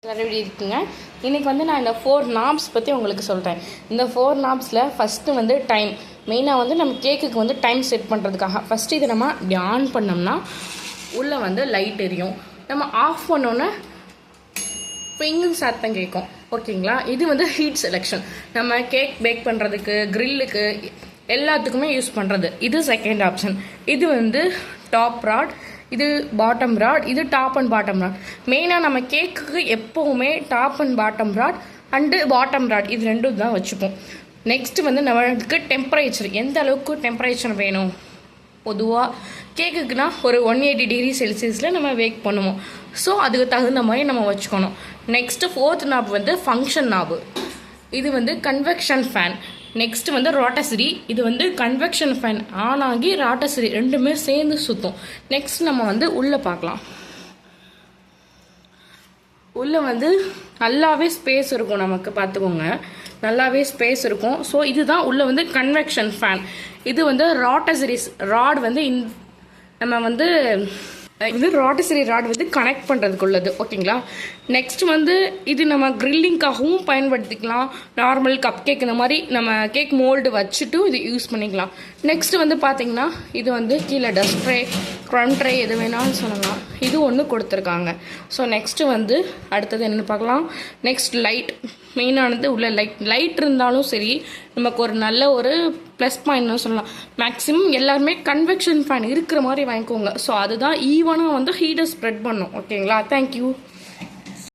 எல்லாரும் எப்படி இருக்குங்க? இன்றைக்கி வந்து நான் இந்த 4 knobs பற்றி உங்களுக்கு சொல்கிறேன். இந்த 4 knobஸில் ஃபஸ்ட்டு வந்து டைம். மெயினாக வந்து நம்ம கேக்குக்கு வந்து டைம் செட் பண்ணுறதுக்காக ஃபஸ்ட்டு இதை நம்ம இப்படி ஆன் பண்ணோம்னா உள்ளே வந்து லைட் எரியும். நம்ம ஆஃப் பண்ணோன்னே பிங்குன்னு சத்தம் கேட்கும். ஓகேங்களா? இது வந்து ஹீட் செலெக்ஷன். நம்ம கேக் பேக் பண்ணுறதுக்கு, க்ரில்லுக்கு எல்லாத்துக்குமே யூஸ் பண்ணுறது. இது செகண்ட் ஆப்ஷன். இது வந்து டாப் ராட், இது பாட்டம் ராட், இது டாப் அண்ட் பாட்டம் ராட். மெயினாக நம்ம கேக்குக்கு எப்போவுமே top and bottom rod and bottom rod இது ரெண்டும் தான் வச்சுப்போம். நெக்ஸ்ட்டு வந்து நம்மளுக்கு டெம்பரேச்சர், எந்த அளவுக்கு டெம்பரேச்சர் வேணும். பொதுவாக கேக்குக்குனா ஒரு 180 டிகிரி செல்சியஸில் நம்ம பேக் பண்ணுவோம். ஸோ அதுக்கு தகுந்த மாதிரி நம்ம வச்சுக்கணும். நெக்ஸ்ட்டு 4th நாப் வந்து ஃபங்க்ஷன் நாபு. இது வந்து கன்வெக்ஷன் ஃபேன். நெக்ஸ்ட் வந்து ரோட்டசரி. இது வந்து கன்வெக்ஷன் ஃபேன் ஆன் ஆகி ரோட்டசரி ரெண்டுமே சேர்ந்து சுற்றும். நெக்ஸ்ட் நம்ம வந்து உள்ளே பார்க்கலாம். உள்ளே வந்து நல்லாவே ஸ்பேஸ் இருக்கும், நமக்கு பார்த்துக்கோங்க, நல்லாவே ஸ்பேஸ் இருக்கும். ஸோ இதுதான் உள்ளே வந்து கன்வெக்ஷன் ஃபேன். இது வந்து ரோட்டசரிஸ் ராட் வந்து நம்ம வந்து இது ரோட்டசரி ராட் வந்து கனெக்ட் பண்ணுறதுக்கு உள்ளது. ஓகேங்களா? நெக்ஸ்ட் வந்து இது நம்ம க்ரில்லிங்காகவும் பயன்படுத்திக்கலாம். நார்மல் கப் கேக் இந்த மாதிரி நம்ம கேக் மோல்டு வச்சுட்டு இது யூஸ் பண்ணிக்கலாம். நெக்ஸ்ட் வந்து பார்த்திங்கன்னா இது வந்து கீழே டஸ்ட் ட்ரே, க்ரம் ட்ரே எது வேணாலும் சொல்லலாம். இது ஒன்று கொடுத்துருக்காங்க. ஸோ நெக்ஸ்ட்டு வந்து அடுத்தது என்னென்னு பார்க்கலாம். Next light. மெயினானது உள்ள லைட் இருந்தாலும் சரி நமக்கு ஒரு நல்ல ஒரு ப்ளஸ் பாயிண்ட்னு சொல்லலாம். மேக்ஸிமம் எல்லாருமே கன்வெக்ஷன் ஃபேன் இருக்கிற மாதிரி வாங்கிக்கோங்க. ஸோ அதுதான் ஈவனாக வந்து ஹீட்டை ஸ்ப்ரெட் பண்ணும். ஓகேங்களா? தேங்க்யூ.